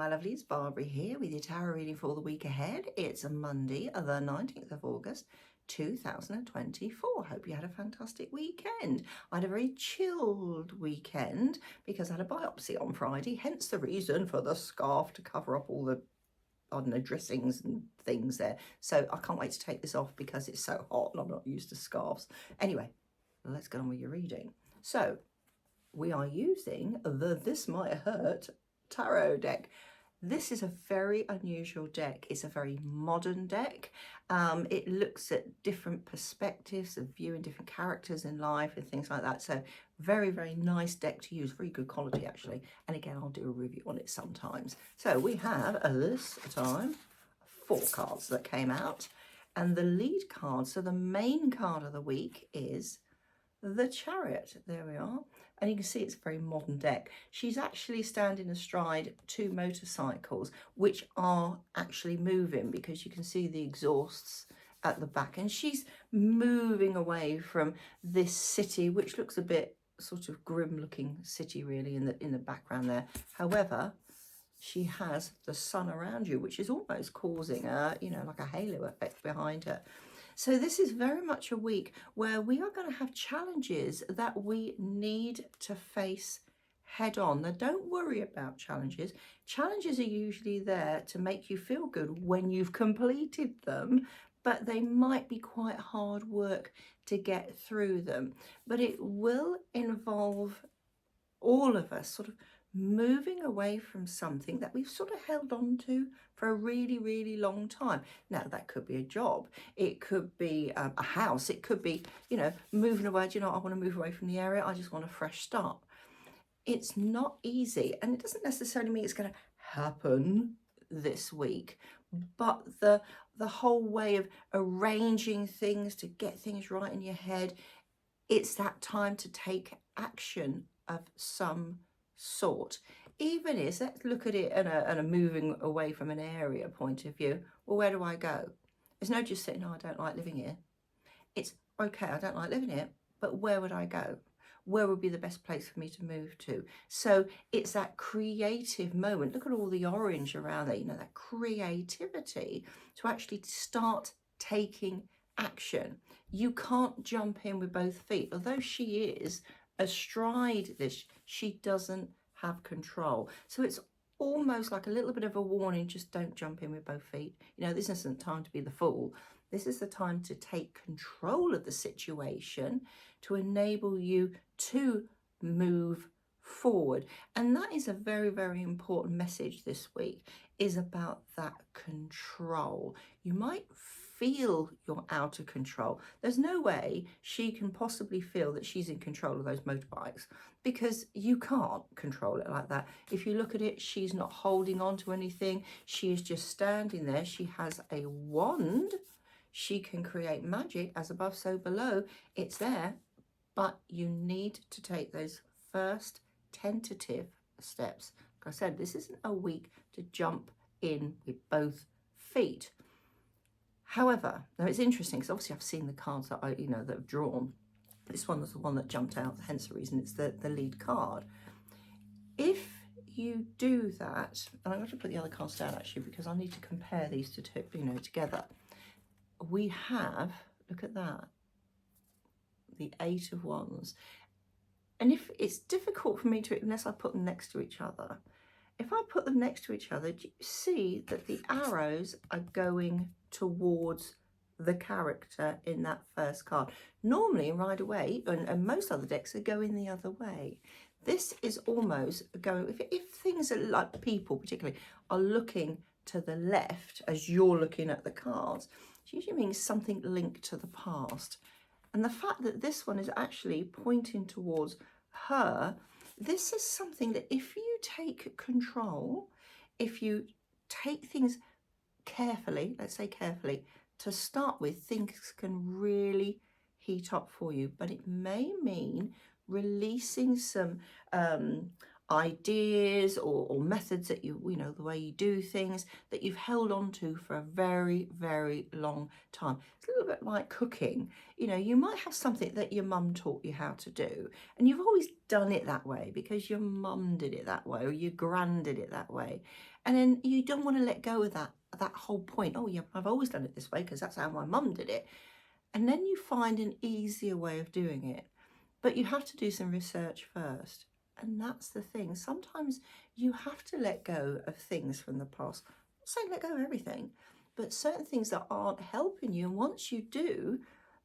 my lovelies, Barbara here with your tarot reading for the week ahead. It's a Monday, the 19th of August, 2024. Hope you had a fantastic weekend. I had a very chilled weekend because I had a biopsy on Friday, hence the reason for the scarf to cover up all the, I don't know, dressings and things there. So I can't wait to take this off because it's so hot and I'm not used to scarves. Anyway, let's get on with your reading. So we are using the This Might Hurt tarot deck. This is a very unusual deck. It's a very modern deck. It looks at different perspectives of viewing different characters in life and things like that. So very, very nice deck to use. Very good quality, actually. And again, I'll do a review on it sometimes. So we have, this time, 4 cards that came out. And the lead card, so the main card of the week is the Chariot. There we are. And you can see it's a very modern deck. She's actually standing astride 2 motorcycles, which are actually moving because you can see the exhausts at the back. And she's moving away from this city, which looks a bit sort of grim looking city really in the background there. However, she has the sun around you, which is almost causing a, you know, like a halo effect behind her. So this is very much a week where we are going to have challenges that we need to face head on. Now, don't worry about challenges. Challenges are usually there to make you feel good when you've completed them, but they might be quite hard work to get through them. But it will involve all of us sort of moving away from something that we've sort of held on to for a really, really long time. Now, that could be a job. It could be a house. It could be, you know, moving away. Do you know, I want to move away from the area. I just want a fresh start. It's not easy. And it doesn't necessarily mean it's going to happen this week. But the whole way of arranging things to get things right in your head, it's that time to take action of some sort. Even if, let's look at it in a moving away from an area point of view. Well, where do I go? There's no just saying, no, I don't like living here. It's okay, I don't like living here, but where would I go? Where would be the best place for me to move to? So it's that creative moment. Look at all the orange around there, you know, that creativity to actually start taking action. You can't jump in with both feet. Although she is astride this, she doesn't have control. So it's almost like a little bit of a warning, just don't jump in with both feet. You know, this isn't time to be the fool. This is the time to take control of the situation to enable you to move forward. And that is a very, very important message this week, is about that control. You might feel you're out of control. There's no way she can possibly feel that she's in control of those motorbikes because you can't control it like that. If you look at it, she's not holding on to anything. She is just standing there. She has a wand. She can create magic, as above, so below. It's there, but you need to take those first tentative steps. Like I said, this isn't a week to jump in with both feet. However, now it's interesting because obviously I've seen the cards that that have drawn. This one was the one that jumped out, hence the reason it's the lead card. If you do that, and I'm going to put the other cards down actually because I need to compare these two, together. We have, look at that, the 8 of Wands. And if it's difficult for me to, unless I put them next to each other, if I put them next to each other, do you see that the arrows are going towards the character in that first card? Normally, right away, and most other decks are going the other way. This is almost going, if things are like people particularly are looking to the left as you're looking at the cards, it usually means something linked to the past. And the fact that this one is actually pointing towards her, this is something that if you take control, if you take things carefully, let's say carefully, to start with, things can really heat up for you. But it may mean releasing some ideas or methods that you know, the way you do things that you've held on to for a very, very long time. It's a little bit like cooking. You know, you might have something that your mum taught you how to do, and you've always done it that way because your mum did it that way or your gran did it that way. And then you don't want to let go of that whole point. Oh yeah, I've always done it this way because that's how my mum did it. And then you find an easier way of doing it. But you have to do some research first. And that's the thing. Sometimes you have to let go of things from the past. I'm not saying let go of everything, but certain things that aren't helping you. And once you do,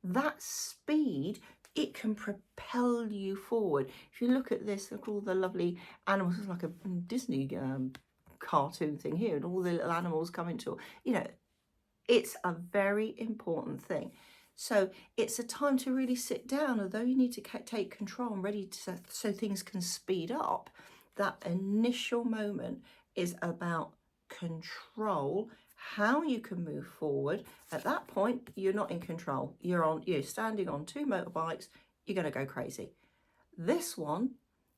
that speed, it can propel you forward. If you look at this, look at all the lovely animals. It's like a Disney cartoon thing here, and all the little animals coming to, you know, it's a very important thing. So it's a time to really sit down, although you need to take control and ready to, so things can speed up. That initial moment is about control, how you can move forward. At that point, you're not in control. You're standing on two motorbikes, you're going to go crazy. This one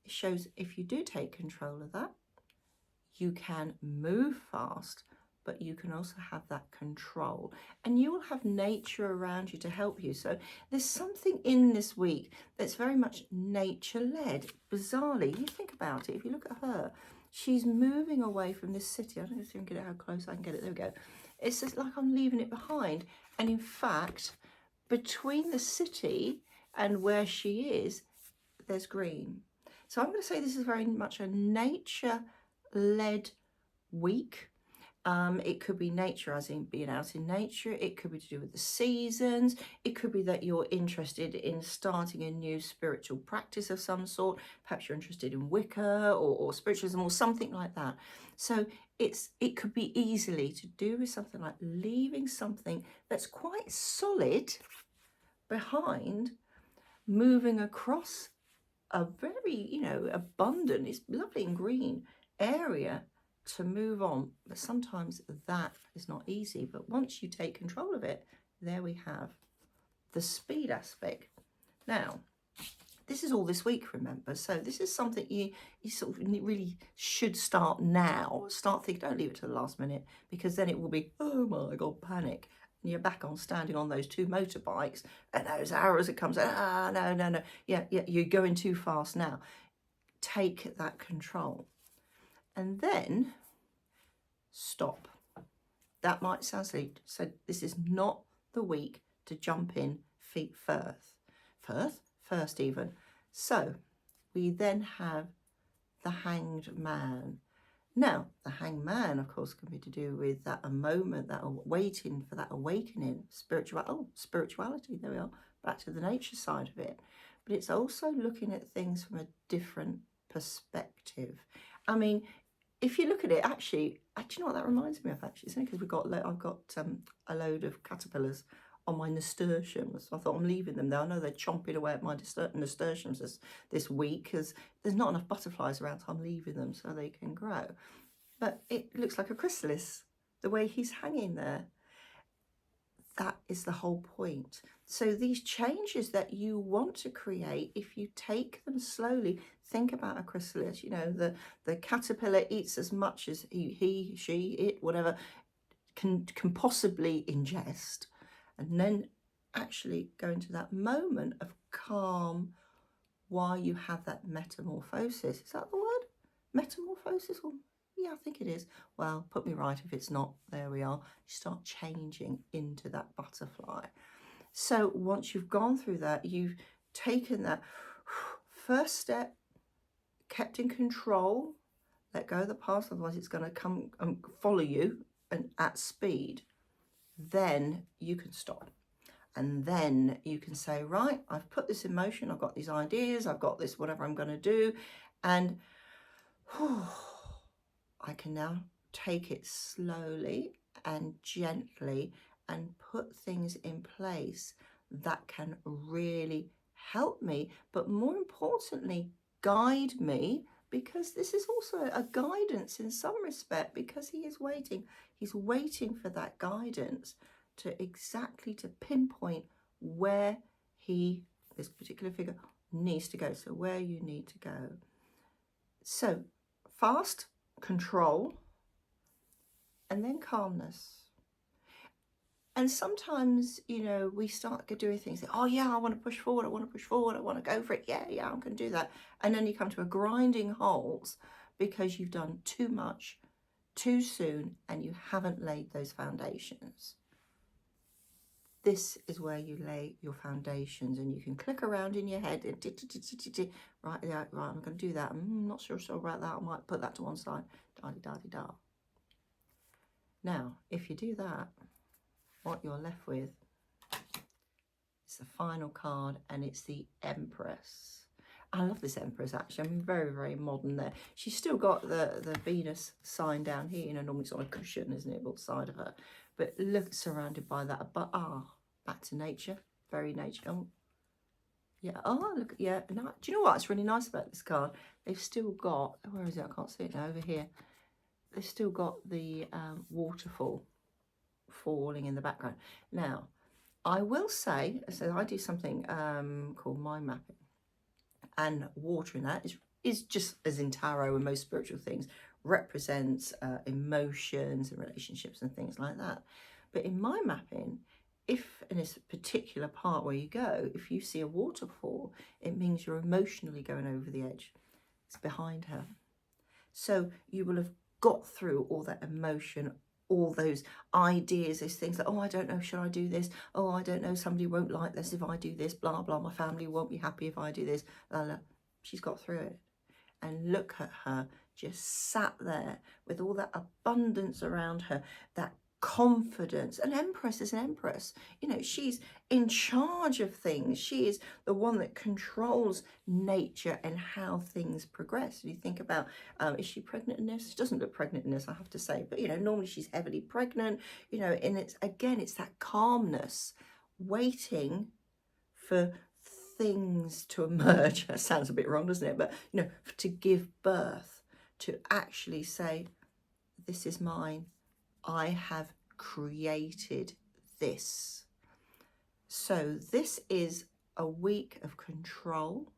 shows if you do take control of that, you can move fast, but you can also have that control, and you will have nature around you to help you. So there's something in this week that's very much nature-led. Bizarrely, you think about it, if you look at her, she's moving away from this city. I don't know if you can get it, how close I can get it. There we go. It's just like I'm leaving it behind. And in fact, between the city and where she is, there's green. So I'm going to say this is very much a nature-led week. It could be nature, as in being out in nature. It could be to do with the seasons. It could be that you're interested in starting a new spiritual practice of some sort. Perhaps you're interested in Wicca or spiritualism or something like that. So it could be easily to do with something like leaving something that's quite solid behind, moving across a very, you know, abundant, it's lovely and green area to move on. But sometimes that is not easy. But once you take control of it, there we have the speed aspect. Now, this is all this week, remember? So this is something you sort of really should start now. Start thinking, don't leave it to the last minute, because then it will be, oh my God, panic. And you're back on standing on those two motorbikes, and those arrows it comes, no. Yeah, you're going too fast now. Take that control. And then stop. That might sound silly. So this is not the week to jump in feet first even. So we then have the Hanged Man. Now, the Hanged Man, of course, can be to do with that a moment, that waiting for that awakening, spirituality, there we are, back to the nature side of it. But it's also looking at things from a different perspective. I mean, if you look at it, actually, do you know what that reminds me of, actually? It's only because I've got a load of caterpillars on my nasturtiums. So I thought I'm leaving them there. I know they're chomping away at my nasturtiums this week because there's not enough butterflies around, so I'm leaving them so they can grow. But it looks like a chrysalis, the way he's hanging there. That is the whole point. So these changes that you want to create, if you take them slowly, think about a chrysalis, you know, the caterpillar eats as much as he, she, it, whatever, can possibly ingest, and then actually go into that moment of calm while you have that metamorphosis. Is that the word? Metamorphosis? Or yeah, I think it is. Well, put me right if it's not. There we are. You start changing into that butterfly. So once you've gone through that, you've taken that first step, kept in control, let go of the past, otherwise it's going to come and follow you and at speed. Then you can stop. And then you can say, right, I've put this in motion, I've got these ideas, I've got this, whatever I'm going to do. And I can now take it slowly and gently and put things in place that can really help me, but more importantly, guide me, because this is also a guidance in some respect, because he is waiting. He's waiting for that guidance to pinpoint where this particular figure needs to go. So where you need to go. So fast, control, and then calmness. And sometimes, you know, we start doing things like, oh yeah, I want to push forward, I want to push forward, I want to go for it, yeah, I'm going to do that. And then you come to a grinding halt because you've done too much too soon and you haven't laid those foundations. This is where you lay your foundations, and you can click around in your head and right, yeah, right, I'm going to do that. I'm not sure about that. I might put that to one side. Da-di-da-di-da. Now, if you do that, what you're left with is the final card, and it's the Empress. I love this Empress, actually. I'm very, very modern there. She's still got the Venus sign down here. You know, normally it's on a cushion, isn't it, on the side of her? But look, surrounded by that. But, back to nature. Very nature. Oh, yeah. Oh, look. Yeah. No, do you know what's really nice about this card? They've still got, where is it? I can't see it now. Over here. They've still got the waterfall falling in the background. Now, I will say, so I do something called mind mapping. And water in that is just as in tarot and most spiritual things, represents emotions and relationships and things like that. But in mind mapping, if in this particular part where you go, if you see a waterfall, it means you're emotionally going over the edge. It's behind her. So you will have got through all that emotion, all those ideas, those things like, oh, I don't know, should I do this? Oh, I don't know, somebody won't like this if I do this, blah, blah, my family won't be happy if I do this. Blah, blah. She's got through it. And look at her, just sat there with all that abundance around her, that confidence. An empress is an empress. You know, she's in charge of things. She is the one that controls nature and how things progress. And you think about, is she pregnant in this? She doesn't look pregnant in this, I have to say. But, you know, normally she's heavily pregnant, you know, and it's, again, it's that calmness, waiting for things to emerge. That sounds a bit wrong, doesn't it? But, you know, to give birth, to actually say, this is mine. I have created this. So this is a week of control,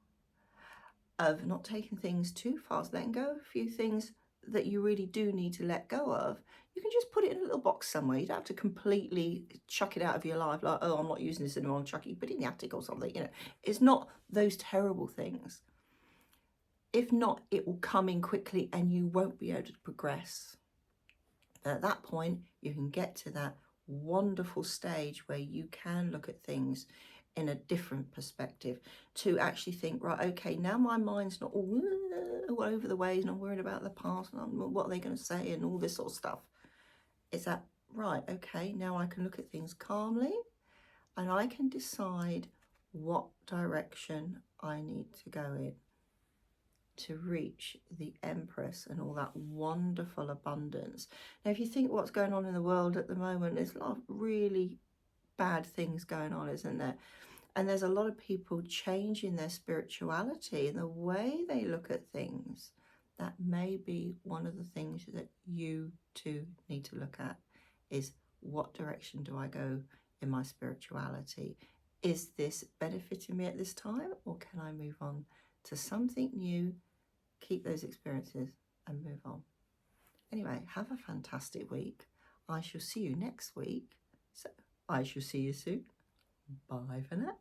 of not taking things too fast, letting go of a few things that you really do need to let go of. You can just put it in a little box somewhere. You don't have to completely chuck it out of your life, like, oh, I'm not using this anymore, I'm chucking it, put it in the attic or something. You know, it's not those terrible things. If not, it will come in quickly and you won't be able to progress. At that point, you can get to that wonderful stage where you can look at things in a different perspective, to actually think, right, okay, now my mind's not all over the ways and I'm worried about the past and what are they going to say and all this sort of stuff. It's that, right, okay, now I can look at things calmly and I can decide what direction I need to go in to reach the Empress and all that wonderful abundance. Now, if you think what's going on in the world at the moment, there's a lot of really bad things going on, isn't there? And there's a lot of people changing their spirituality and the way they look at things. That may be one of the things that you too need to look at, is what direction do I go in my spirituality? Is this benefiting me at this time, or can I move on to something new, keep those experiences and move on? Anyway, have a fantastic week. I shall see you next week. So I shall see you soon. Bye for now.